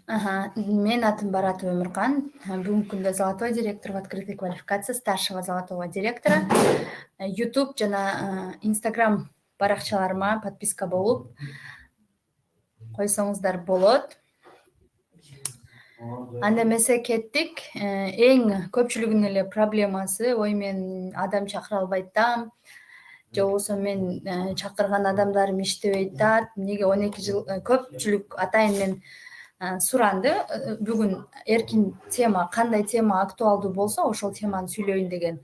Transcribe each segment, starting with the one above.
Менин атым Баратова Өмүркан. Бүгүнкү күндө золотой директор в открытой квалификации, старшего золотого директора. YouTube жана Instagram баракчаларыма подписка болуп койсоңуздар болот. Анда эмесе кеттик. Эң көпчүлүгүнүн эле проблемасы ой мен адам чакыра албай атам, же болбосо мен чакырган адамдарым иштебей атат. Эмнеге 12 жыл көпчүлүк атайын мен суранды. Бүгүн эркин тема, кандай тема актуалдуу болсо ошол теманы сүйлөйүн деген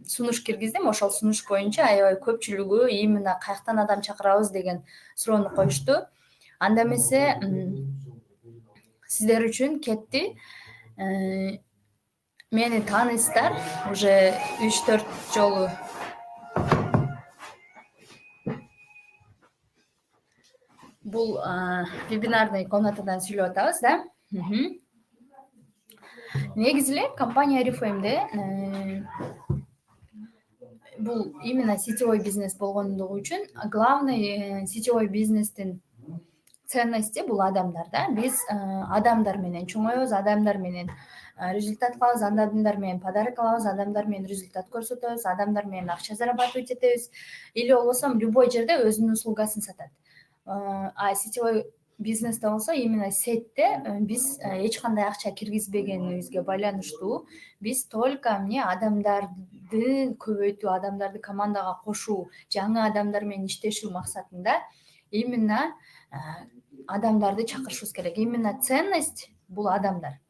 сунуш киргиздим. Ошол сунуш боюнча аябай көпчүлүгү именно каяктан адам чакырабыз деген суроону коюшту. Анда эмесе сиздер үчүн кетти. Мени тааныйсыздар, уже 3-4 жолу бул вебинарный комнатадан сүйлөп атабыз да. Негизи эле компания Oriflame'де бул именно сетевой бизнес болгондугу үчүн главный сетевой бизнестин ценности бул адамдар да. Биз адамдар менен чоңоебуз, адамдар менен результат кылабыз, адамдар менен подарок алабыз, адамдар менен результат көрсөтөбүз, адамдар менен акча зарабатывать этебиз. Или болбосо любой жерде өзүнүн услугасын сатат. А сетевой бизнесте болсо именно сетте биз эч кандай акча киргизбегенибизге байланыштуу биз только эмне адамдарды көбөйтүү, адамдарды командага кошуу, жаңы адамдар менен иштешүү максатында именно адамдарды чакырышыбыз керек. Именно ценность бул адамдар.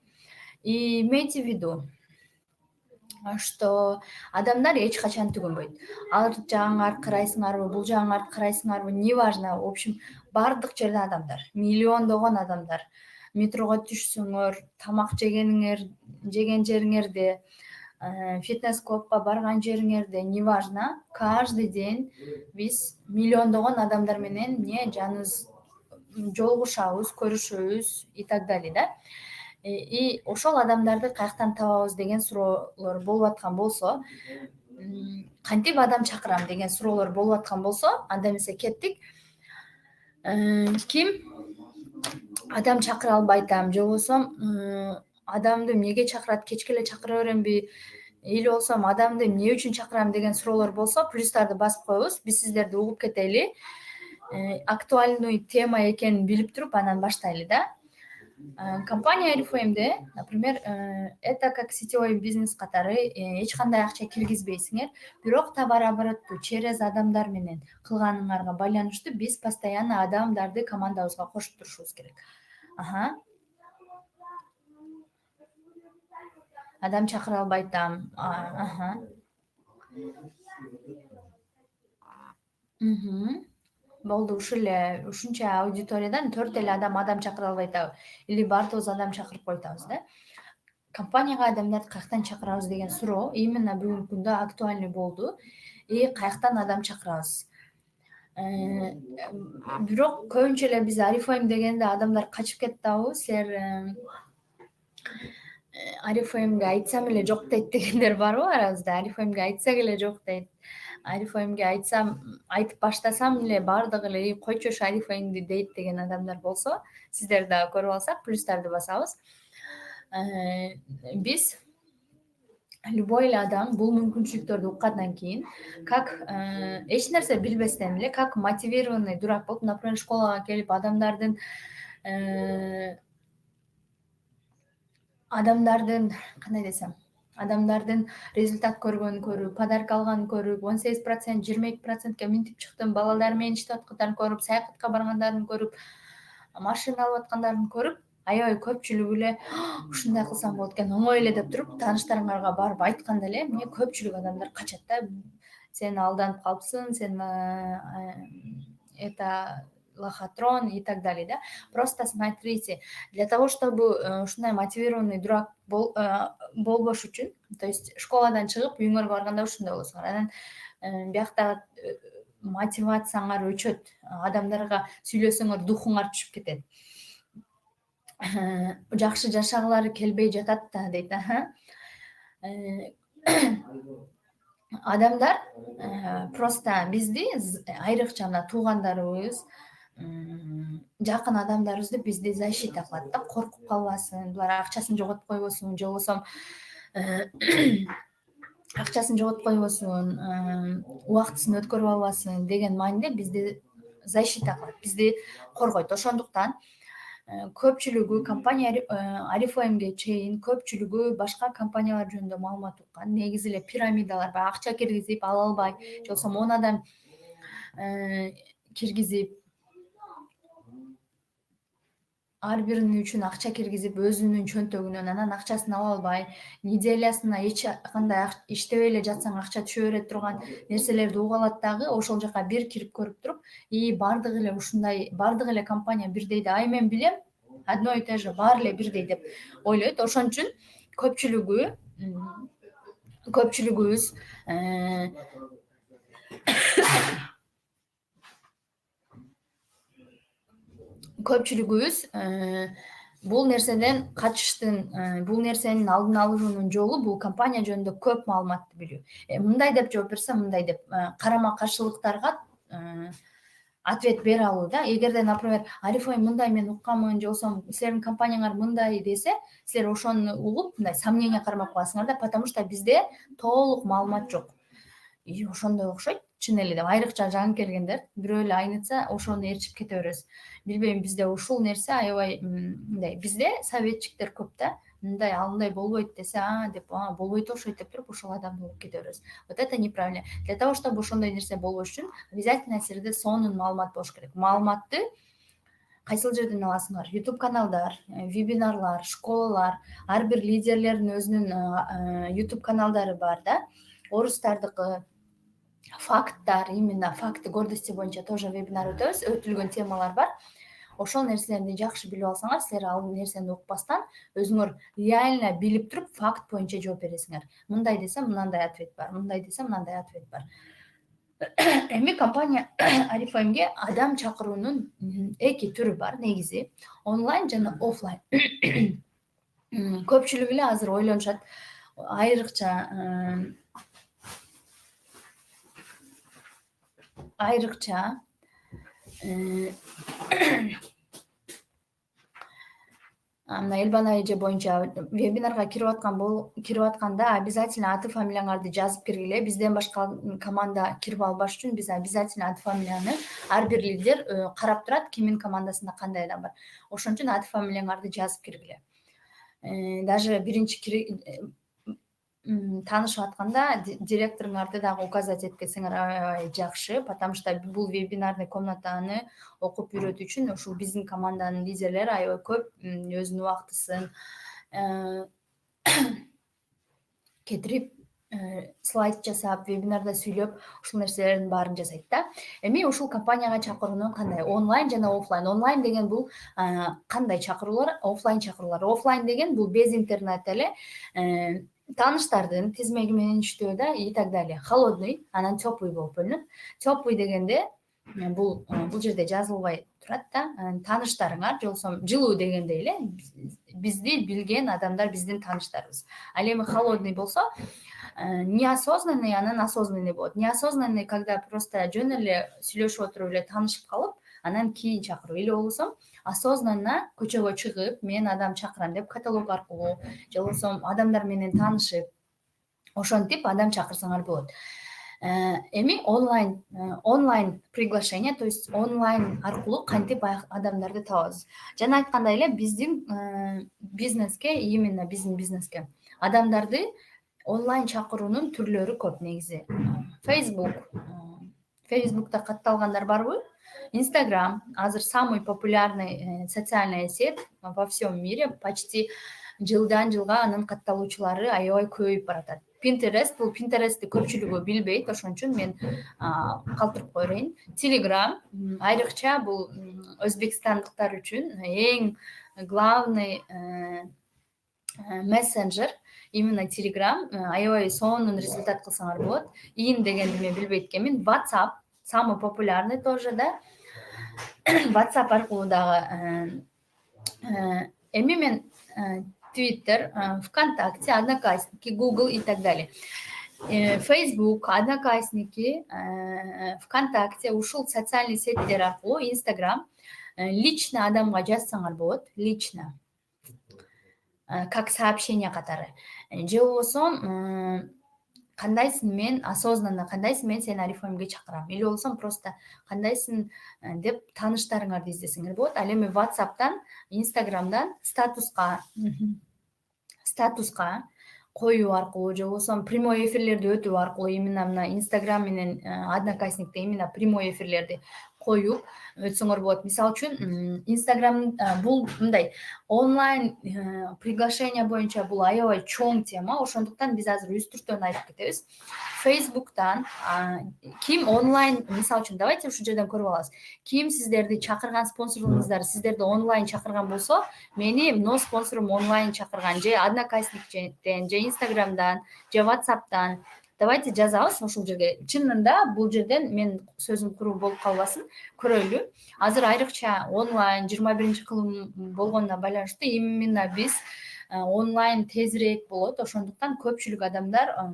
И имейте в виду, что адамдар эч качан түгөнбөйт. Ал жагыңа карайсыңарбы, бул жагыңа карайсыңарбы, неважно, в общем, баардык жерде адамдар, миллиондогон адамдар. Метрого түшсөңөр, тамак жеген жериңерде, фитнес-клубка барган жериңерде, неважно, каждый день биз миллиондогон адамдар менен эмне жаныбыз жолугушабыз, көрүшөбүз и так далее да. И ошол адамдарды каяктан табабыз деген суроолор болуп аткан болсо, кантип адам чакырам деген суроолор болуп аткан болсо, анда эмесе кеттик. Ким адам чакыра албай атам, же болбосо адамды эмнеге чакырат, кечке эле чакыра беремби, или болбосо адамды эмне үчүн чакырам деген суроолор болсо, плюстарды басып коебуз. Биз сиздерди угуп кетели. Актуальный тема экенин билип туруп анан баштайлы да. Компания Oriflame'де, например, это как сетевой бизнес катары эч кандай акча киргизбейсиңер, бирок товарооборотду через адамдар менен кылганыңарга байланыштуу биз постоянно адамдарды командабызга кошуп турушубуз керек. Адам чакыра албай атам. Болду, ушул эле ушунча аудиториядан 4 эле адам чакыра албай атабы, или баардыгыбыз адам чакырып кое атабыз да. Компанияга адамдарды каяктан чакырабыз деген суроо именно бүгүнкү күндө актуальный болду. И каяктан адам чакырабыз. Бирок көбүнчө эле биз Oriflame дегенде адамдар качып кетип атабы. Силер Oriflame'ге айтсам эле жок дейт дегендер барбы арабызда? Oriflame'ге айтсак эле жок дейт. Oriflame'ге айтсам, айтып баштасам эле баардыгы эле койчушу Oriflame'ди дейт деген адамдар болсо, сиздер дагы көрүп алсак, плюстарды басабыз. Биз любой эле адам бул мүмкүнчүлүктөрдү уккандан кийин, как эч нерсе билбестен эле, как мотивированный дурак болуп, например, школага келип адамдардын кандай десем, адамдардын результат көргөнүн көрүп, подарок алганын көрүп, 18%, 22%ке минтип чыктым, балдар менен иштеп аткандарын көрүп, саякатка баргандарын көрүп, машина алып аткандарын көрүп, аябай көпчүлүгү эле ушундай кылсам болот экен, оңой эле деп туруп, тааныштарыңарга барып айтканда эле эмне көпчүлүк адамдар качат да. Сен алданып калыпсың, сен это лохотрон и так далее, да. Просто смотрите, для того, чтобы ушундай мотивированный дурак болбош үчүн, то есть школадан чыгып үйүңөргө барганда ушундай болосуңар. Анан биякта мотивацияңар өчөт, адамдарга сүйлөсөңөр духуңар түшүп кетет. Жакшы жашагылары келбей жатат да дейт. Адамдар просто бизди айрыкча туугандарыбыз, жакын адамдарыбызды бизди защита кылат да, коркуп калбасын, булар акчасын жоготуп койбосун, же болбосо акчасын жоготуп койбосун, убактысын өткөрүп албасын деген мааниде бизди защита кылат, бизди коргойт. Ошондуктан көпчүлүгү компания Oriflameге чейин көпчүлүгү башка компаниялар жөнүндө маалымат уккан. Негизи эле пирамидалар, баягы акча киргизип ала албай, же болбосо 10 адам киргизип, ар биринин үчүн акча киргизип, өзүнүн чөнтөгүнөн анан акчасын ала албай, неделясына эч кандай иштебей эле жатсаң акча түшө бере турган нерселерди угуп алат дагы. Ошол жака бир кирип көрүп туруп, баардыгы эле ушундай, баардык эле компания бирдей да, ай мен билем, одно и то же, баары эле бирдей деп ойлойт. Ошон үчүн көпчүлүгүбүз бул нерседен качыштын, бул нерсенин алдын алуунун жолу бул компания жөнүндө көп маалыматты билүү. Мындай деп жооп берсе, мындай деп карама каршылыктарга ответ бере алуу да. Эгерде, например, Oriflame мындай мен укканмын, же болбосо силердин компанияңар мындай десе, силер ошону угуп, мындай сомнение кармап каласыңар да, потому что бизде толук маалымат жок. Ошондой окшойт, чын эле деп. Айрыкча жаңы келгендер бирөө эле айнытса, ошону ээрчип кете беребиз. Билбейм, бизде ушул нерсе аябай мындай. Бизде советчиктер көп да. Мындай, мындай болбойт десе, деп, болбойт окшойт деп туруп, ошол адамды угуп кете беребиз. Вот это неправильно. Для того, чтобы ошондой нерсе болбош үчүн, обязательно силерде сонун маалымат болуш керек. Маалыматты кайсыл жерден аласыңар? YouTube каналдар, вебинарлар, школалар, ар бир лидерлердин өзүнүн YouTube каналдары бар да. Орустардыкы факттар, именно факты гордости боюнча тоже вебинар өтөбүз, өтүлгөн темалар бар. Ошол нерселерди жакшы билип алсаңар, силер ал нерсени укпастан өзүңөр реально билип туруп факт боюнча жооп бересиңер. Мындай десе мындай ответ бар, мындай десе мындай ответ бар. Эми компания Oriflameге адам чакыруунун эки түрү бар негизи, онлайн жана офлайн. Көпчүлүгү эле азыр ойлонушат, айрыкча мына Элбан эже боюнча вебинарга кирип атканда обязательно аты фамилияңарды жазып киргиле. Бизден башка команда кирип албаш үчүн биз обязательно аты фамилияны ар бир лидер карап турат, кимдин командасында кандай адам бар. Ошон үчүн аты фамилияңарды жазып киргиле. Даже биринчи таанышып атканда директоруңарды дагы указать эткенсеңер аябай жакшы, потому что бул вебинарный комнатаны окуп үйрөтүү үчүн ушул биздин команданын лидерлери аябай көп өзүнүн убактысын кетирип, слайд жасап, вебинарда сүйлөп, ушул нерселердин баарын жасайт да. Эми ушул компанияга чакыруунун кандай? Онлайн жана офлайн. Онлайн деген бул кандай чакыруулар? Офлайн чакыруулар. Офлайн деген бул без интернет эле тааныштардын тизмеги менен иштөө да и так далее. Холодный, анан теплый болуп бөлүнөт. Теплый дегенде бул жерде жазылбай турат да. Тааныштарыңар, же болбосо жылуу дегенде эле бизди билген адамдар, биздин тааныштарыбыз. Ал эми холодный болсо неосознанный, анан осознанный болот. Неосознанный, когда просто жөн эле сүйлөшүп отуруп эле таанышып калып, анан кийин чакыруу. Или болбосо осознанно көчөгө чыгып, мен адам чакырам деп каталог аркылуу, же болбосо адамдар менен таанышып, ошентип адам чакырсаңар болот. Эми онлайн приглашение, то есть онлайн аркылуу кантип адамдарды табабыз? Жана айткандай эле биздин бизнеске, именно биздин бизнеске адамдарды онлайн чакыруунун түрлөрү көп негизи. Facebook'та катталгандар барбы? Instagram азыр самый популярный социальная сеть во всем мире, почти жылдан жылга анын катталуучулары аябай көбөйүп баратат. Pinterest'ти көпчүлүгү билбейт, ошон үчүн мен калтырып кое берейин. Telegram айрыкча бул өзбекстандыктар үчүн эң главный мессенджер, именно Telegram. Аябай сонун результат кылсаңар болот. Ин дегенди мен билбейт экенмин. WhatsApp самый популярный тоже, да. WhatsApp аркылуу дагы эми мен Twitter, ВКонтакте, Одноклассники, Google и так далее. Facebook, Одноклассники, ВКонтакте, ушул социальный сеттер аркылуу, Instagram лично адамга жазсаңар болот, лично, как сообщение катары. Же болбосо кандайсың, мен осознанно кандайсың, мен сени арифлеймге чакырам, или болбосо просто кандайсың деп тааныштарыңарды издесеңер болот. Ал эми WhatsApp'тан, Instagram'дан статуска коюу аркылуу, же болбосо прямой эфирлерди өтүү аркылуу, именно мына Instagram менен Одноклассникте именно прямой эфирлерди коюп өтсөңөр болот. Мисалы үчүн Instagram бул мындай онлайн приглашение боюнча бул аябай чоң тема, ошондуктан биз азыр үстүртөн айтып кетебиз. Facebook'тан ким онлайн, мисалы үчүн давайте ушул жерден көрүп алабыз. Ким сиздерди чакырган, спонсоруңуздар сиздерди онлайн чакырган болсо, мени мына спонсорум онлайн чакырган, же Одноклассниктен, же Instagram'дан, же WhatsApp'тан, давайте жазабыз ушул жерге. Чынында бул жерден мен сөзүм куруу болуп калбасын, көрөлү. Азыр айрыкча онлайн 21-кылым болгонуна байланыштуу именно биз онлайн тезирээк болот. Ошондуктан көпчүлүк адамдар,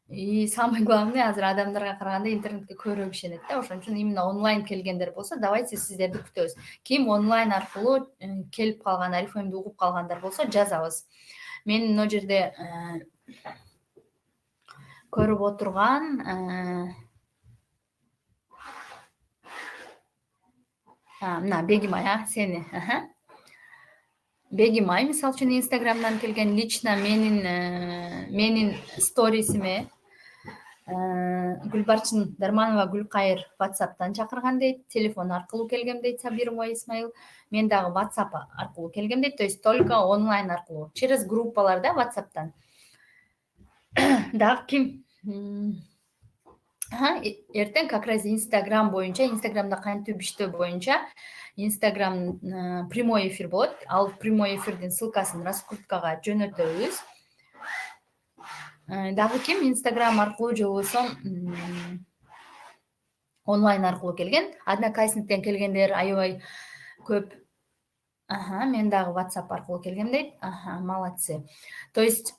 и самое главное, азыр адамдарга караганда интернетке көбүрөөк ишенет да. Ошон үчүн именно онлайн келгендер болсо, давайте сиздерди күтөбүз. Ким онлайн аркылуу келип калган, арифлеймди угуп калгандар болсо, жазабыз. Мен мына жерде көрүп отурган мына Бегимай, сени. Бегимай, мисалы үчүн Instagram'дан келген, лично менин сторисиме Гүлбарчын Дарманова Гүлкайыр WhatsApp'тан чакырган дейт, телефон аркылуу келгем дейт Сабир Исмаил. Мен дагы WhatsApp аркылуу келгем дейт, то есть только онлайн аркылуу, через группалар да WhatsApp'тан. Дагы ким эртең как раз Instagram боюнча, Instagram'да кантип иштөө боюнча Instagram прямой эфир болот. Ал прямой эфирдин ссылкасын раскруткага жөнөтөбүз. Дагы ким Instagram аркылуу, же болбосо онлайн аркылуу келген, Одноклассниктен келгендер аябай көп. Мен дагы WhatsApp аркылуу келгем дейт. Молодцы. То есть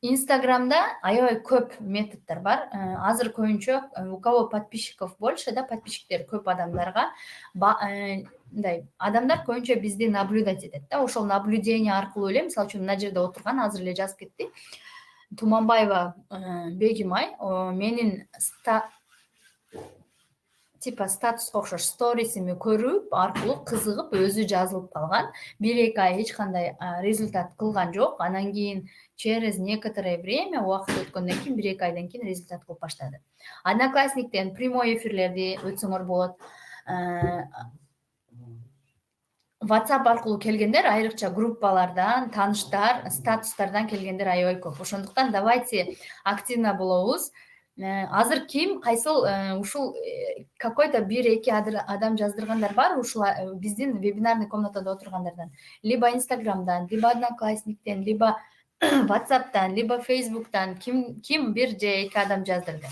Instagram'да аябай көп методдор бар. Азыр көбүнчө у кого подписчиков больше, да, подписчиктер көп адамдарга мындай адамдар көбүнчө бизди наблюдать этет да. Ошол наблюдение аркылуу эле, мисалы үчүн мына жерде отурган, азыр эле жазып кетти, Туманбаева Бегимай менин типа статуска окшош сторисими көрүп аркылуу кызыгып өзү жазылып калган. 1-2 ай эч кандай результат кылган жок. Анан кийин через некоторое время, убакыт өткөндөн кийин, 1-2 айдан кийин результат кылып баштады. Одноклассниктен прямой эфирлерди өтсөңөр болот. WhatsApp аркылуу келгендер айрыкча группалардан, тааныштар, статустардан келгендер аябай көп. Ошондуктан давайте активно болобуз. Азыр ким кайсыл ушул какой-то 1-2 адам жаздыргандар бар, ушул биздин вебинарный комнатада отургандардан, либо Instagram'дан, либо Одноклассниктен, либо WhatsApp'тан, либо Facebook'тан ким 1-2 адам жаздырды.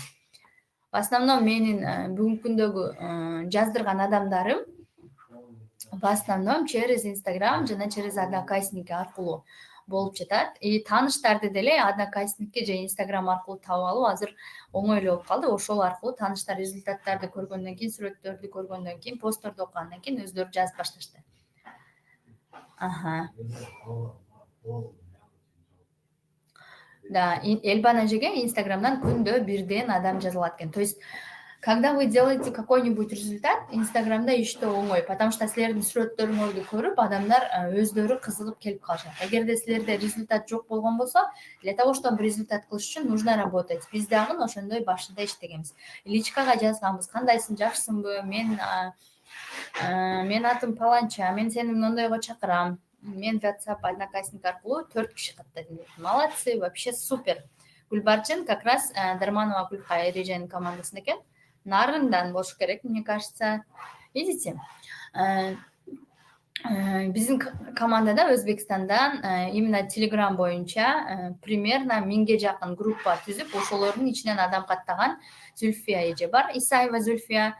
В основном менин бүгүнкү күндөгү жаздырган адамдарым в основном через Instagram жана через Одноклассники аркылуу болуп жатат. И тааныштарды деле Одноклассникке же Instagram аркылуу таап алуу азыр оңой эле болуп калды. Ошол аркылуу тааныштар результаттарды көргөндөн кийин, сүрөттөрдү көргөндөн кийин, постторду окугандан кийин өздөрү жазып башташты. Да, Элбан эжеге Instagram'дан күндө 1ден адам жазылат экен. То есть когда вы делаете какой-нибудь результат, Инстаграмда иштөө оңой, потому что силердин сүрөттөрүңөрдү көрүп адамдар өздөрү кызыгып келип калышат. Эгерде силерде результат жок болгон болсо, для того, чтобы результат кылыш үчүн нужно работать. Биз дагы ошондой башында иштегенбиз. Личкага жазганбыз, кандайсың, жакшысыңбы, мен атым паланча, мен сени мондойго чакырам. Мен WhatsApp, Одноклассник аркылуу 4 киши каттадым. Молодцы, вообще супер. Гүлбарчын как раз Дарманова Гүлкайыр эженин командасында экен. Нарындан болуш керек, мне кажется. Видите? Биздин командада Өзбекстандан именно Telegram боюнча примерно 1000ге жакын группа түзүп, ошолордун ичинен адам каттаган Зүлфия эже бар. Исаева Зүлфия.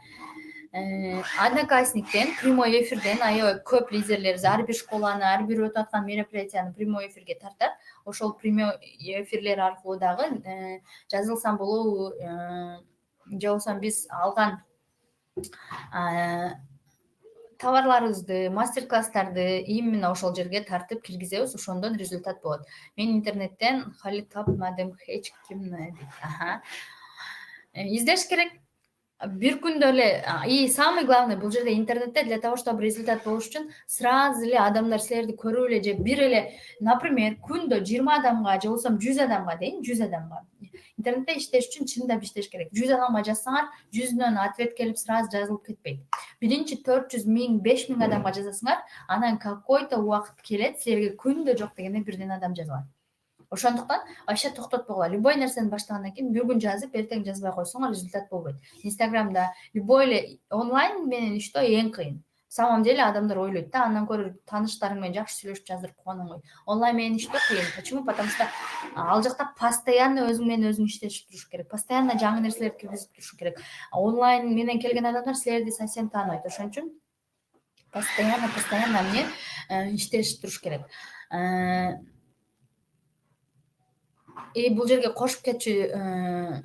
Одноклассниктен прямой эфирден аябай көп лидерлерибиз ар бир школаны, ар бир өтүп аткан мероприятияны прямой эфирге тартат. Ошол прямой эфирлер аркылуу дагы жазылсам болобу, же болбосо биз алган товарларыбызды, мастер-класстарды именно ошол жерге тартып киргизебиз, ошондон результат болот. Мен интернеттен хали тапмадым эч кимди. Издеш керек. Бир күндө эле, и самый главный бул жерде интернетте для того, чтобы результат болуш үчүн сразу эле адамдар силерди көрүп эле же бир эле, например, күндө 20 адамга же болбосо 100 адамга дейин, 100 адамга. Интернетте иштеш үчүн чындап иштеш керек. 100 адамга жазсаңар, 100дөн ответ келип сразу жазылып кетпейт. Биринчи 400 миң, 5000 адамга жазасыңар, анан какой-то убакыт келет, силерге күндө жок дегенде бирден адам жазылат. Ошондуктан вообще токтотпогула. Любой нерсени баштагандан кийин бир күн жазып, эртең жазбай койсоңор результат болбойт. Инстаграмда любой эле онлайн менен иштөө эң кыйын. В самом деле адамдар ойлойт да, андан көрө тааныштарың менен жакшы сүйлөшүп жаздырып койгону оңой. Онлайн менен иштөө кыйын. Почему? Потому что ал жакта постоянно өзүң менен өзүң иштешип туруш керек. Постоянно жаңы нерселерди киргизип туруш керек. Онлайн менен келген адамдар силерди совсем тааныбайт. Ошон үчүн постоянно эмне иштешип туруш керек. Бул жерге кошуп кетчү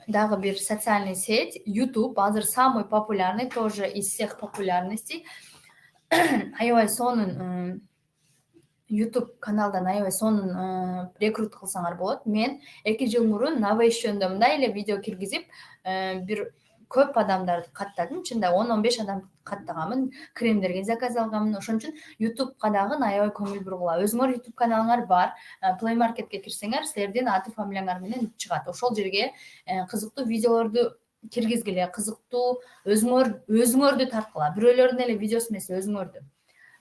дагы бир социальный сеть YouTube азыр самый популярный, тоже из всех популярностей. Аябай сонун YouTube каналдан аябай сонун рекрут кылсаңар болот. Мен 2 жыл мурун Новation мындай эле видео киргизип, бир көп адамдарды каттадым. Чында 10-15 адам каттаганмын, кремдерге заказ алганмын. Ошон үчүн YouTubeга дагы аябай көңүл бургула. Өзүңөр YouTube каналыңар бар, Play Marketке кирсеңер, силердин аты фамилияңар менен чыгат. Ошол жерге кызыктуу видеолорду киргизгиле, кызыктуу өзүңөрдү тарткыла. Бирөөлөрдүн эле видеосу эмес,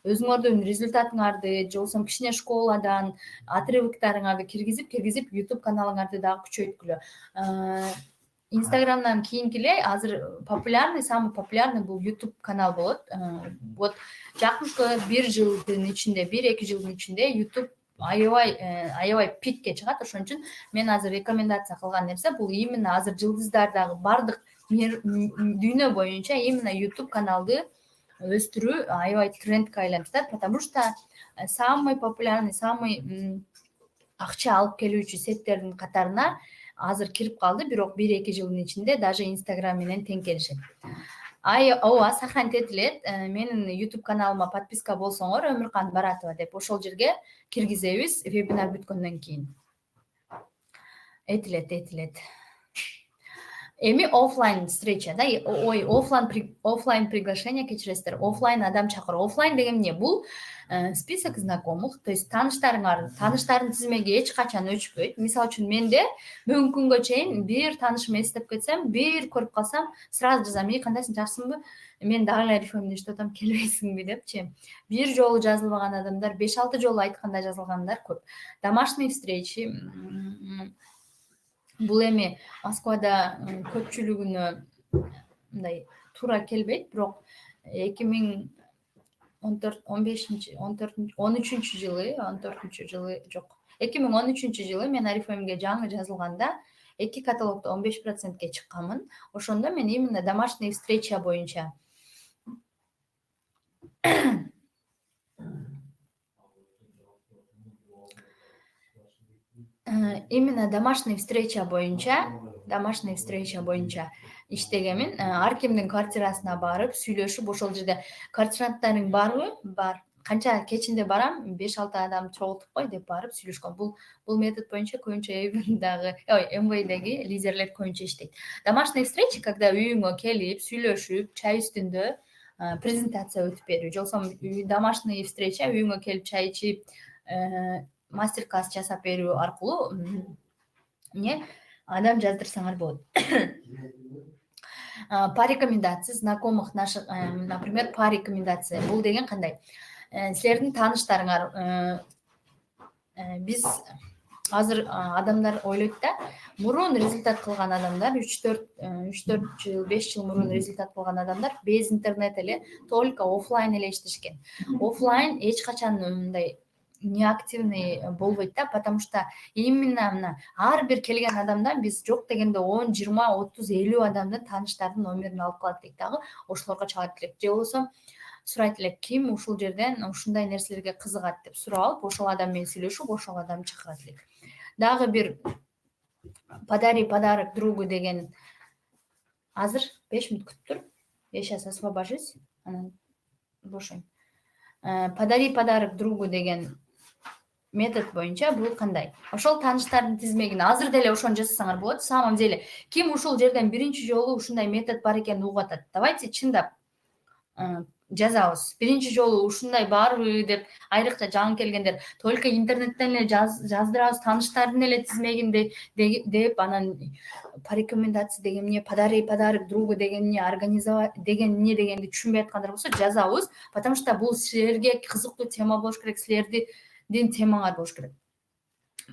өзүңөрдүн результатыңарды, же болбосо кичине школадан отрывоктарыңарды киргизип YouTube каналыңарды дагы күчөйткүлө. Инстаграмдан кийинки эле азыр популярный, самый популярный бул YouTube канал болот. Вот жакынкы 1 жылдын ичинде, 1-2 жылдын ичинде YouTube аябай пикке чыгат. Ошон үчүн мен азыр рекомендация кылган нерсе бул именно азыр жылдыздардагы бардык дүйнө боюнча именно YouTube каналды өстүрүү аябай трендке айланып жатат, потому что самый популярный, самый акча алып келүүчү сеттердин катарына азыр кирип калды, бирок 1-2 жылдын ичинде даже Instagram менен тең келишет. Ооба, сохранить этилет. Менин YouTube каналыма подписка болсоңор, Өмүркан Баратова деп ошол жерге киргизебиз вебинар бүткөндөн кийин. Этилет. Эми офлайн встреча, да, офлайн приглашение кечиресиздер. Офлайн адам чакыруу. Офлайн деген эмне? Бул список знакомых, то есть тааныштардын тизмеги эч качан өчпөйт. Мисалы үчүн менде бүгүнкү күнгө чейин бир таанышым эстеп кетсем, бир көрүп калсам, сразу жазам: кандайсың, жакшысыңбы? Мен дагы эле Арифовна иштеп атам, келбейсиңби депчи. Бир жолу жазылбаган адамдар, 5-6 жолу айтканда жазылгандар көп. Домашние встречи бул эми Москвада көпчүлүгүнө мындай туура келбейт, бирок 2013 жылы жок. 2013 жылы мен Арифемге жаңы жазылганда 2 каталогдо 15%ке чыкканмын. Ошондо мен именно домашний встреча боюнча домашний встреча боюнча иштегенмин. Ар кимдин квартирасына барып, сүйлөшүп, ошол жерде квартиранттардын бар. Канча кечинде барам, 5-6 адам чогултуп кой деп барып сүйлөшкөн. Бул метод боюнча көбүнчө МВдеги лидерлер көбүнчө иштейт. Домашний встреча, когда үйүңө келип, сүйлөшүп, чай үстүндө презентация өтүп берүү. Же болбосо домашний встреча үйүңө келип чай ичип, мастер-класс жасап берүү аркылуу адам жаздырсаңар болот. По рекомендации знакомых наших, например, по рекомендации. Бул деген кандай? Силердин тааныштарыңар, биз азыр адамдар ойлойт да, мурун результат кылган адамдар, 3-4 жыл, 5 жыл мурун результат кылган адамдар без интернет эле, только офлайн эле иштешкен. Офлайн эч качан мындай неактивный болбойт да, потому что именно мына ар бир келген адамдан биз жок дегенде 10, 20, 30, 50 адамдын тааныштардын номерин алып калат элек дагы, ошолорго чалат элек. Же болбосо сурайт элек, ким ушул жерден ушундай нерселерге кызыгат деп сурап алып, ошол адам менен сүйлөшүп, ошол адамды чакырат элек. Дагы бир подари подарок другу деген, азыр 5 мүнөт күтүп тур. Я сейчас освобожусь, анан бошойм. Подари подарок другу деген метод боюнча бул кандай? Ошол тааныштардын тизмегин азыр деле ошону жасасаңар болот. В самом деле, ким ушул жерден биринчи жолу ушундай метод бар экенин угуп атат? Давайте чындап жазабыз. Биринчи жолу ушундай барбы деп, айрыкча жаңы келгендер только интернеттен эле жаздырабыз, тааныштардын эле тизмегин деп, анан по рекомендации деген эмне, подари подарок другу деген эмне, организовать деген эмне дегенди түшүнбөй аткандар болсо жазабыз, потому что бул силерге кызыктуу тема болуш керек, силердин темаңар болуш керек.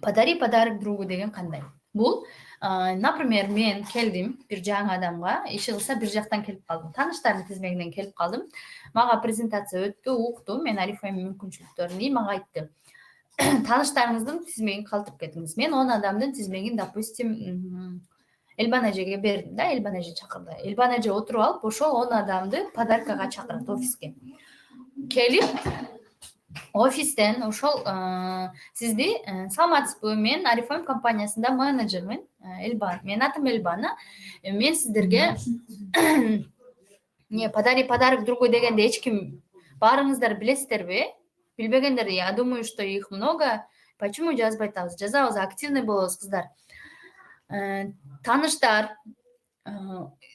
Подари подарок другу деген кандай? Бул, например, мен келдим бир жаңы адамга, иши кылса бир жактан келип калдым, тааныштардын тизмегинен келип калдым. Мага презентация өттү, уктум, мен Арифем мүмкүнчүлүктөрүн мага айтты. Тааныштарыңыздын тизмегин калтырып кетиңиз. Мен 10 адамдын тизмегин, допустим, Элбан эжеге бердим да, Элбан эже чакырды. Элбан эже отуруп алып, ошол 10 адамды подаркага чакырат офиске. Келип офистен ошол сизди саламатсызбы, мен Арифем компаниясында менеджермин, Элбан. Менин атым Элбана. Мен сиздерге подари подарок другу дегенде эч ким баарыңыздар билесиздерби? Билбегендер, я думаю, что их много. Почему жазбай атабыз? Жазабыз, активный болобуз, кыздар. Тааныштар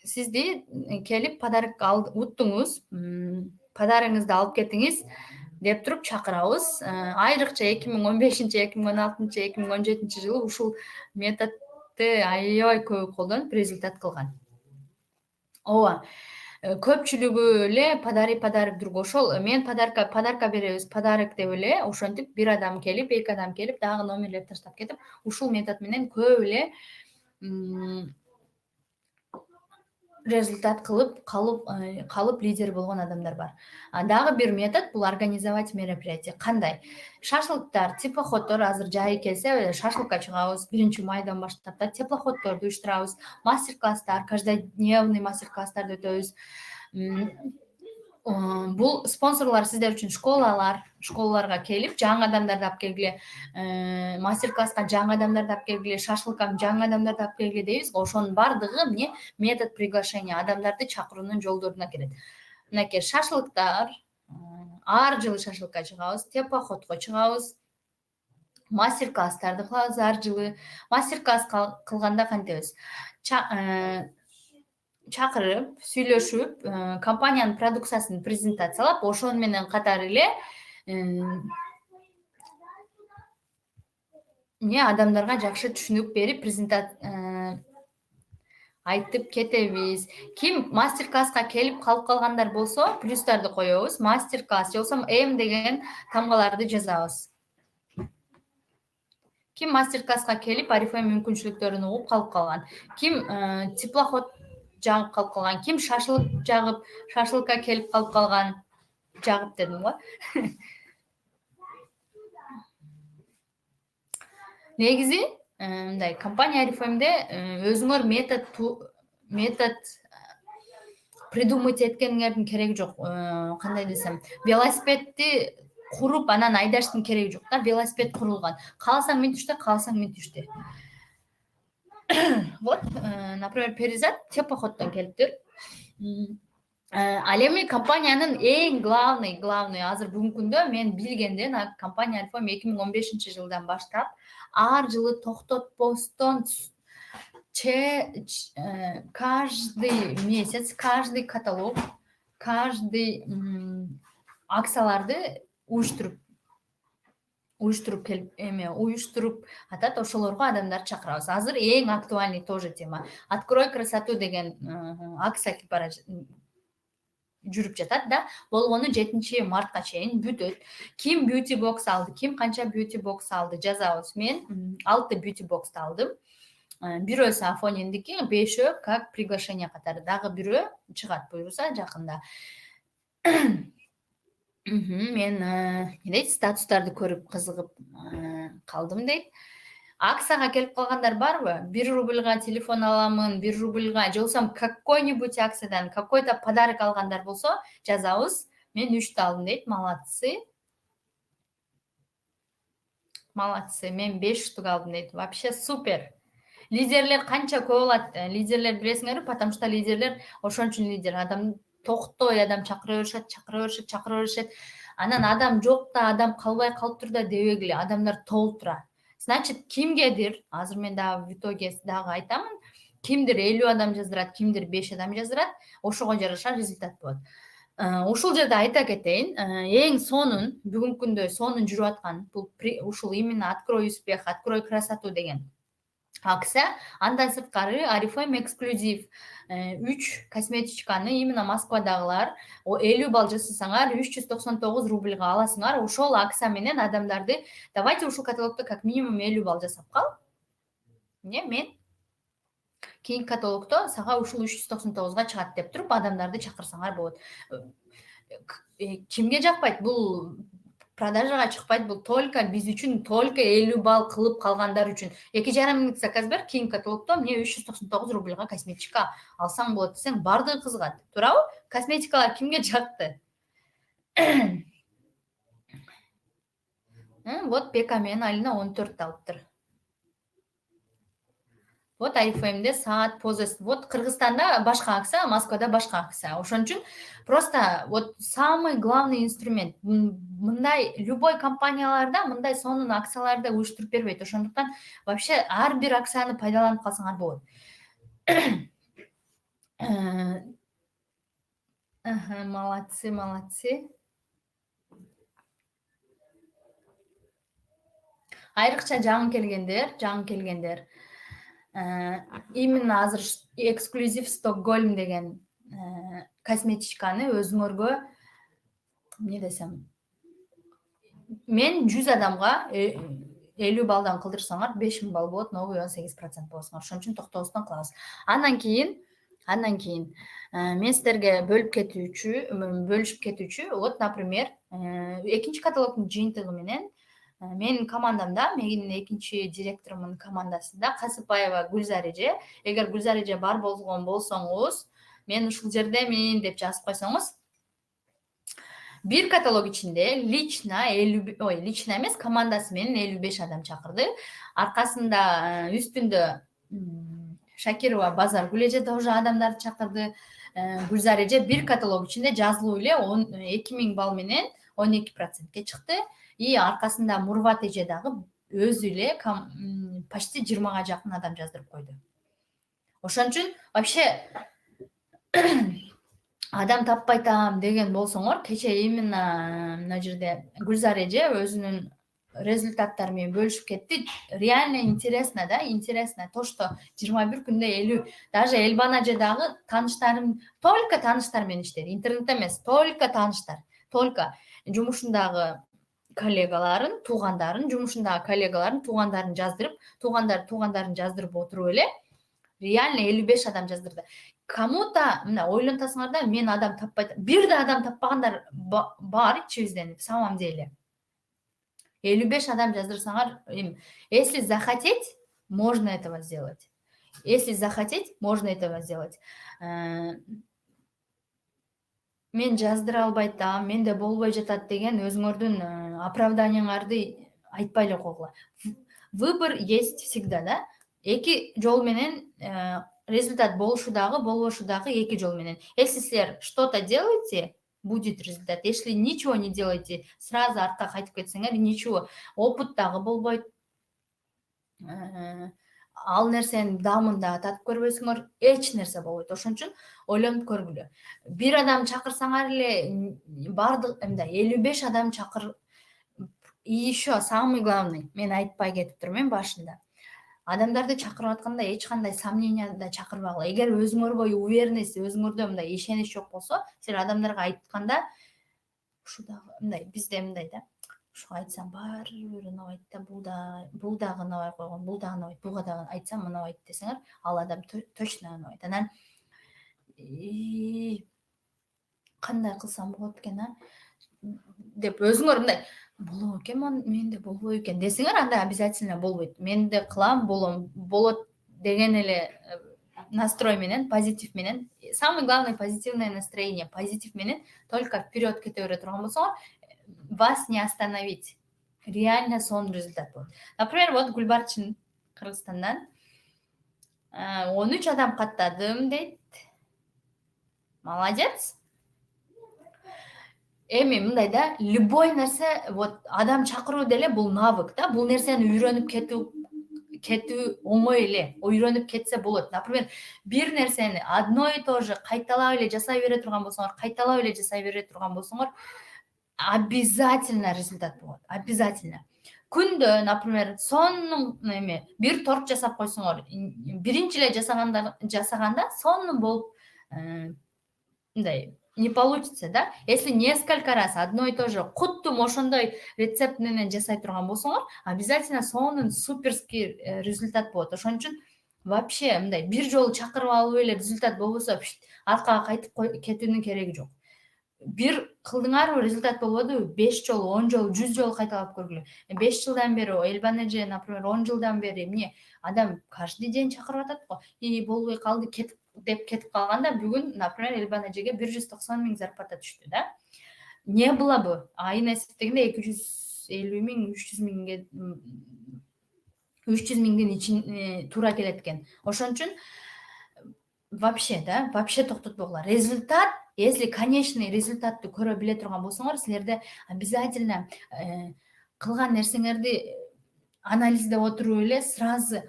сизди келип подарок уттуңуз, подарыгыңызды алып кетиңиз деп туруп чакырабыз. Айрыкча 2015, 2016, 2017 жылы ушул методду аябай көп колдонуп результат кылган. Ооба. Көпчүлүгү эле подари подарок другу. Ошол мен подарка беребиз, подарок деп эле ошентип бир адам келип, 2 адам келип, дагы номерлерди таштап кетип, ушул метод менен көп эле результат калып лидер болгон адамдар бар. Дагы бир метод бул организовать мероприятие. Кандай? Шашлыктар, теплоходдор, азыр жай келсе, шашлыкка чыгабыз. 1-майдан баштап да теплоходдорду уюштурабыз. Мастер-класстар, каждодневный мастер-класстарды өтөбүз. Бул спонсорлор сиздер үчүн школаларга келип, жаңы адамдарды алып келгиле, мастер-класска жаңы адамдарды алып келгиле, шашлыкка жаңы адамдарды алып келгиле дейбиз. Ошонун бардыгы эмне? Метод приглашения, адамдарды чакыруунун жолдоруна кирет. Мынакей шашлыктар, ар жылы шашлыкка чыгабыз, теплоходко чыгабыз, мастер-класстарды кылабыз ар жылы. Мастер-класс кылганда кантебиз? Чакырып, сүйлөшүп, компаниянын продукциясын презентациялап, ошону менен катар эле адамдарга жакшы түшүнүк берип, айтып кетебиз. Ким мастер-класска келип калып калгандар болсо, плюстарды коебуз. Мастер-класс же болбосо М деген тамгаларды жазабыз. Ким мастер-класска келип, Арифем мүмкүнчүлүктөрүн угуп калып калган. Ким теплоход жагып калып калган, ким шашлык жагып, шашлыкка келип калып калган. Жагып дедим го. Негизи мындай компания Арифемде өзүңөр метод придумать эткениңердин кереги жок. Кандай десем, велосипедди куруп анан айдаштын кереги жок да. Велосипед курулган. Кааласаң минтип иште, кааласаң минтип иште. Вот, например, Перизат теплоходдон келиптир. Ал эми компаниянын эң главный азыр бүгүнкү күндө мен билгенден компания Арифем 2015 жылдан баштап ар жылы токтотпостон каждый месяц, каждый каталог, каждый акцияларды уюштуруп атат, ошолорго адамдар чакырабыз. Азыр эң актуальный тоже тема. Открой красоту деген акция жүрүп жатат да. Болгону 7-мартка чейин бүтөт. Ким beauty box алды, ким канча beauty box алды жазабыз. Мен 6 beauty box'ты алдым. Бирөөсү Афониндики, 5-өө как приглашение катары. Дагы бирөө чыгат буюрса жакында. Мен не дейт, статустарды көрүп кызыгып калдым дейт. Акцияга келип калгандар барбы? 1 рубльга телефон аламын, 1 рубльга же болбосо какой-нибудь акциядан какой-то подарок алгандар болсо жазабыз. Мен 3 алдым дейт. Молодцы. Молодцы. Мен 5 штук алдым дейт. Вообще супер. Лидерлер канча көп болот? Лидерлер билесиңерби? Потому что лидерлер ошон үчүн лидер. Адам токтой адам чакыра беришет. Анан адам жок да, адам калбай калып тур да дебегиле. Адамдар толуп турат. Значит, кимгедир, азыр мен дагы в итоге дагы айтамын, кимдир 50 адам жаздырат, кимдир 5 адам жаздырат, ошого жараша результат болот. Ушул жерде айта кетейин, эң сонун, бүгүнкү күндө сонун жүрүп аткан бул ушул именно «Открой успех, открой красоту» деген акция. Андан сырткары Oriflame эксклюзив 3 косметичканы именно Москвадагылар 50 балл жасасаңар 399 рубльга аласыңар. Ошол акция менен адамдарды давайте ушул каталогдо как минимум 50 балл жасап кал. Мен кийинки каталогдо сага ушул 399га чыгат деп туруп адамдарды чакырсаңар болот. Кимге жакпайт бул продажага чыкпайт, бул только биз үчүн, только 50 балл кылып калгандар үчүн. 2,5 миңдик заказ бер, кийинки каталогдо мне 399 рубльга косметика алсаң болот десең, бардыгы кызыгат. Туурабы? Косметикалар кимге жакты? Вот Пека менен Алина 14 алыптыр. Вот Oriflame'де саат, поза. Вот Кыргызстанда башка акция, Москвада башка акция. Ошон үчүн просто вот самый главный инструмент. Мындай любой компанияларда мындай сонун акцияларды уюштуруп бербейт. Ошондуктан вообще ар бир акцияны пайдаланып калсаңар болот. Молодцы. Айрыкча жаңы келгендер. Именно азыр эксклюзив Стокгольм деген косметичканы өзүңөргө эмне десем, мен 100 адамга 50 баллдан кылдырсаңар 5000 балл болот, новый 18% болосуңар. Ошон үчүн токтобостон кылабыз. Андан кийин мен силерге бөлүшүп кетүүчү, вот, например, экинчи каталогдун жыйынтыгы менен менин командамда, менин экинчи директорумдун командасында Касыпаева Гүлзар эже, эгер Гүлзар эже бар болгон болсоңуз, мен ушул жердемин деп жазып койсоңуз, бир каталог ичинде лично эмес, командасы менен 55 адам чакырды. Аркасында үстүндө Шакирова Базаргүл эже да уже адамдарды чакырды. Гүлзар эже бир каталог ичинде жазылуу эле 2000 балл менен 12%ке чыкты. И аркасында Мурват эже дагы өзү эле почти 20га жакын адам жаздырып койду. Ошон үчүн вообще адам таппай атам деген болсоңор, кече именно мына жерде Гүлзар эже өзүнүн результаттары менен бөлүшүп кетти. Реально интересно, да, интересно. То, что 21 күндө 50, даже Элбан эже дагы только тааныштар менен иштейт. Интернет эмес, только тааныштар. Только жумушундагы коллегаларын, туугандарын жаздырып отуруп эле реально 55 адам жаздырды. Кому-то, мына ойлонтасыңар да, мен адам таппай, бир да адам таппагандар бар ичибизден, в самом деле. 55 адам жаздырсаңар, если захотеть, можно этого сделать. Мен жаздыра албай атам, менде болбой жатат деген өзүңөрдүн оправданияңарды айтпай эле койгула. Выбор есть всегда, да? Эки жол менен результат болушу дагы, болбошу дагы эки жол менен. Если силер что-то делаете, будет результат. Если ничего не делаете, сразу артка кайтып кетсеңер, ничего, опыт дагы болбойт. Ал нерсенин дамын дагы татып көрбөйсүңөр, эч нерсе болбойт. Ошон үчүн ойлонуп көргүлө. Бир адам чакырсаңар эле бардык 55 адам чакыр. И еще самый главный, мен айтпай кетип турмун башында. Адамдарды чакырып атканда эч кандай сомненияда чакырбагыла. Эгер өзүңөргө уверенность, өзүңөрдө мындай ишенич жок болсо, силер адамдарга айтканда ушу дагы мындай, бизде мындай да. Ушу айтсам баары бир унабайт да, бул дагы унабай койгон, бул дагы унабайт, буга дагы айтсам унабайт десеңер, ал адам точно унабайт. Анан кандай кылсам болот экен деп өзүңөр мындай болот экен, менде болбойт экен десеңер, анда обязательно болбойт. Мен да кылам, болот деген эле настрой менен, позитив менен, самый главный позитивное настроение, позитив менен только вперед кете бере турган болсоңор, вас не остановить. Реально сонун результат болот. Например, вот Гүлбарчын Кыргызстандан 13 адам каттадым дейт. Молодец. Эми мындай да, любой нерсе, вот адам чакыруу деле бул навык да, бул нерсени үйрөнүп кетүү оңой эле, үйрөнүп кетсе болот. Например, бир нерсени одно и то же кайталап эле жасай бере турган болсоңор, обязательно результат болот. Обязательно. Күндө, например, сонун бир торт жасап койсоңор, биринчи эле жасаганда сонун болуп мындай не получится, да? Если несколько раз одно и то же куттум ошондой рецепт менен жасай турган болсоңор, обязательно сонун суперский результат болот. Ошон үчүн вообще мындай бир жолу чакырып алып эле результат болбосо, аркага кайтып кетүүнүн кереги жок. Бир кылдыңарбы, результат болбодубу, 5 жолу, 10 жолу, 100 жолу кайталап көргүлө. 5 жылдан бери Элбан эже, например, 10 жылдан бери эмне адам каждый день чакырып атат го. Болбой калды, кетип калганда бүгүн, например, Элбан эжеге 190 000 зарплата түштү да. Не было бы? Айына эсептегенде 250 000, 300 000дин ичин туура келет экен. Ошон үчүн вообще токтотпогула. Результат, если конечный результатты көрө биле турган болсоңор, силерде обязательно кылган нерсеңерди анализдеп отуруп эле сразу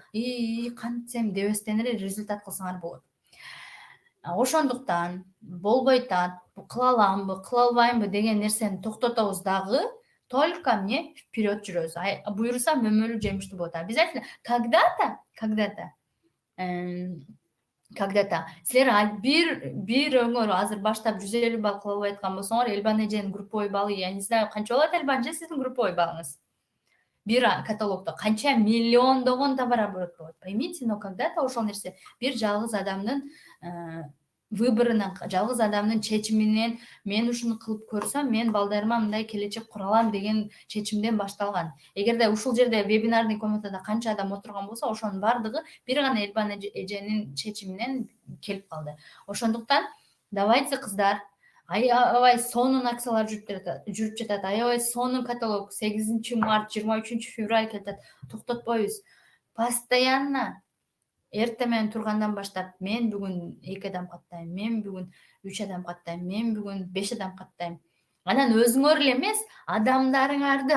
кантсем дебестен эле результат кылсаңар болот. Ошондуктан болбой атат, кыла аламбы, кыла албаймбы деген нерсени токтотобуз дагы, только мне вперед жүрөбүз. Буюрса мөмөлүү жемиштүү болот. Обязательно когда-то силер бир өңөр азыр баштап 150 балл кыла албай аткан болсоңор, Элбан эженин групповой баллы, я не знаю, канча болот Элбан эже сиздин групповой баллыңыз? Бир каталогдо канча миллиондогон товарооборот болот. Поймите, но когда-то ошол нерсе бир жалгыз адамдын выборунан, жалгыз адамдын чечиминен, мен ушуну кылып көрсөм, мен балдарыма мындай келечек кура алам деген чечимден башталган. Эгерде ушул жерде вебинарный комнатада канча адам отурган болсо, ошонун бардыгы бир гана Элбан эженин чечиминен келип калды. Ошондуктан давайте кыздар, аябай сонун акциялар жүрүп жатат, аябай сонун каталог, 8 март, 23 февраль келатат. Токтотпойбуз. Постоянно эртең менен тургандан баштап, мен бүгүн 2 адам каттайм, мен бүгүн 3 адам каттайм, мен бүгүн 5 адам каттайм. Анан өзүңөр эле эмес, адамдарды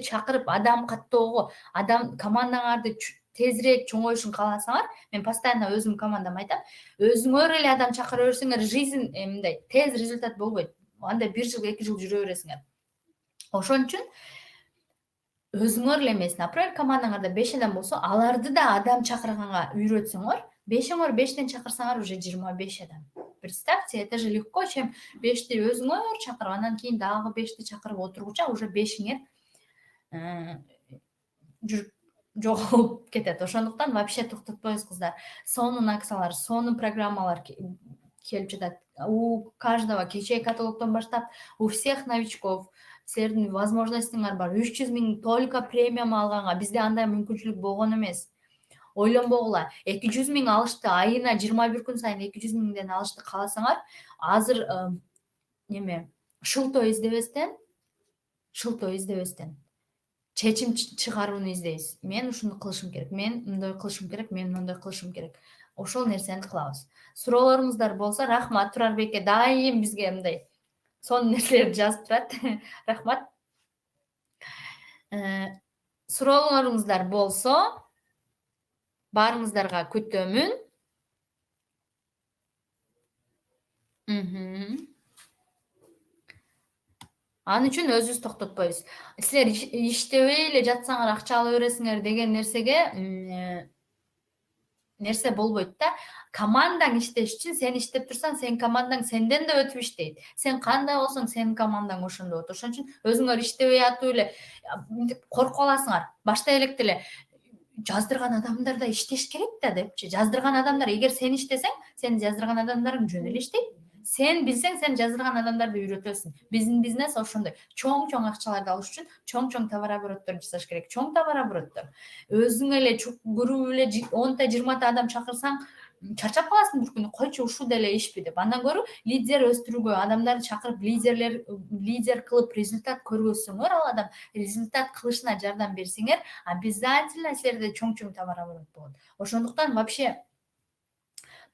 чакырып, адам каттоого, командаңарды тезирээк чоңоюшун кааласаңар, мен постоянно өзүм командама айтам, өзүңөр эле адам чакыра берсеңер, жизнь мындай тез результат болбойт. Анда 1 жыл, 2 жыл жүрө бересиңер. Ошон үчүн өзүңөр эле эмес, например, командаңарда 5 адам болсо, аларды да адам чакырганга үйрөтсөңөр, 5-5тен чакырсаңар уже 25 адам. Представьте, это же легко, чем 5ти өзүңөр чакырып, анан кийин дагы 5ти чакырып отургуча уже 5иңер жүрүп жоголуп кетет. Ошондуктан вообще токтотпойбуз кыздар. Сонун акциялар, сонун программалар келип жатат. У каждого, кечээ каталогдон баштап, у всех новичков силердин возможностуңар бар. 300 000 только премиум алганга, бизде андай мүмкүнчүлүк болгон эмес. Ойлонбогула, 200 000 алышты, айына 21 күн сайын 200 000ден алышты кааласаңар, азыр шылтоо издебестен чечим чыгарууну издейбиз. Мен ушуну кылышым керек, мен мындай кылышым керек, мен мындай кылышым керек. Ошол нерсени кылабыз. Суроолоруңуздар болсо, рахмат. Турарбекке дайым бизге мындай сонун нерселерди жазып турат. Рахмат. Суроолоруңуздар болсо, баарыңыздарга күтөмүн. Ан үчүн өзүбүз токтотпойбуз. Силер иштебей эле жатсаңар акча ала бересиңер деген нерсе болбойт да. Командаң иштеш үчүн сен иштеп турсаң, сен командаң сенден да өтүп иштейт. Сен кандай болсоң, сенин командаң ошондой болот. Ошон үчүн өзүңөр иштебей атып эле коркуп аласыңар. Баштай электе эле жаздырган адамдар да иштеш керек да депчи. Жаздырган адамдар, эгер сен иштесең, сени жаздырган адамдарың жөн эле иштейт. Сен билсең, сен жаздырган адамдарды үйрөтөсүң. Биздин бизнес ошондой. Чоң акчаларды алыш үчүн чоң товар обороттор жасаш керек. Чоң товар обороттор. Өзүң эле групп эле 10-20 адам чакырсаң, чарчап каласың бир күнү. Койчу, ушул деле ишпи деп. Андан көрө лидер өстүрүүгө, адамдарды чакырып, лидер кылып результат көргөзсөңөр, ал адам результат кылышына жардам берсеңер, обязательно силерде чоң товар оборот болот. Ошондуктан вообще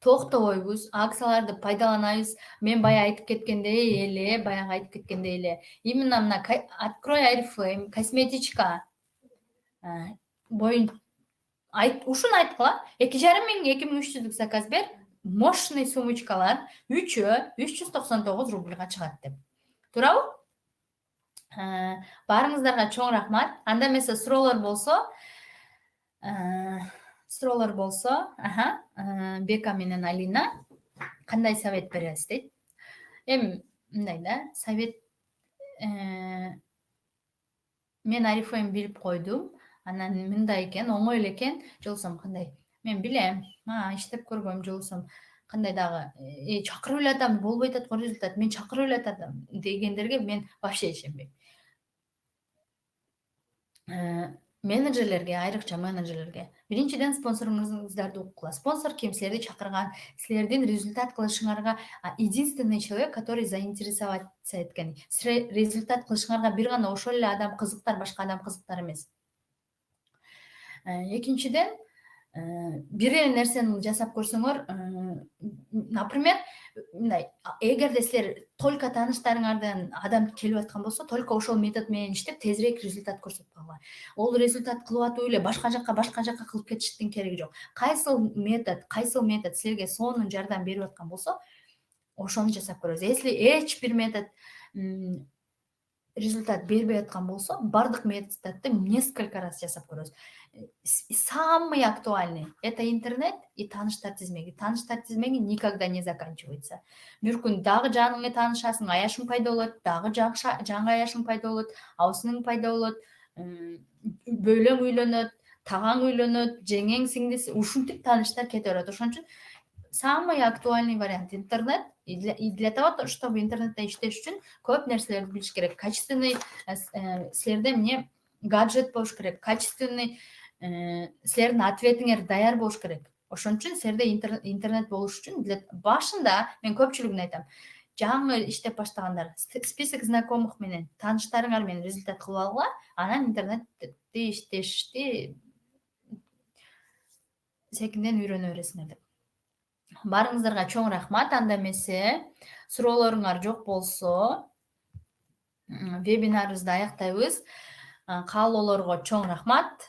токтобойбуз, акцияларды пайдаланабыз. Мен баягы айтып кеткендей эле, именно мына открой Oriflame, косметичка боюнча ушуну айткыла, 2500-2300 заказ бер, мощный сумочкалар 399 рубльга чыгат деп. Туурабы? Баарыңыздарга чоң рахмат. Анда эмесе суроолор болсо, Бека менен Алина кандай совет бересиз дейт. Эми мындай да, совет мен Oriflame билип койдум. Анан мындай экен, оңой эле экен. Жолсом кандай? Мен билем, иштеп көргөм, жолсом кандай дагы чакырып эле атам, болбой атат го результат. Мен чакырып эле атам дегендерге мен вообще ишенбейм. Менеджерлерге, айрыкча менеджерлерге биринчиден спонсоруңуздарды уккула. Спонсор ким? Силерди чакырган, силердин результат кылышыңарга единственный человек, который заинтересоваться эткен. Силер результат кылышыңарга бир гана ошол эле адам кызыктар, башка адам кызыктар эмес. Экинчиден, бир эле нерсени жасап көрсөңөр, например, мындай, эгерде силер только тааныштарыңардан адам келип аткан болсо, только ошол метод менен иштеп тезирээк результат көрсөтүп койгула. Ол результат кылып атып эле башка жакка кылып кетиштин кереги жок. Кайсыл метод силерге сонун жардам берип аткан болсо, ошону жасап көрөбүз. Если эч бир метод результат бербей аткан болсо, бардык методду несколько раз жасап көрөбүз. Самый актуальный — это интернет и тааныштар тизмеги. Тааныштар тизмеги никогда не заканчивается. Бир күн дагы жаңы таанышасың, аяшың пайда болот, дагы жаңы аяшың пайда болот, абысының пайда болот, бөлөң үйлөнөт, тагаң үйлөнөт, жеңең, сиңдиси, ушинтип тааныштар кете берет. Ошон үчүн самый актуальный вариант — интернет. И для того, чтобы интернетте иштеш үчүн көп нерселерди билиш керек. Качественный силерде эмне гаджет болуш керек, качественный силердин ответиңер даяр болуш керек. Ошон үчүн силерде интернет болуш үчүн башында мен көпчүлүгүнө айтам, жаңы иштеп баштагандар список знакомых менен, тааныштарыңар менен результат кылып алгыла, анан интернетти иштешти секинден үйрөнө бересиңер деп. Баарыңыздарга чоң рахмат. Анда эмесе суроолоруңар жок болсо, вебинарыбызды аяктайбыз. Каалоолорго чоң рахмат.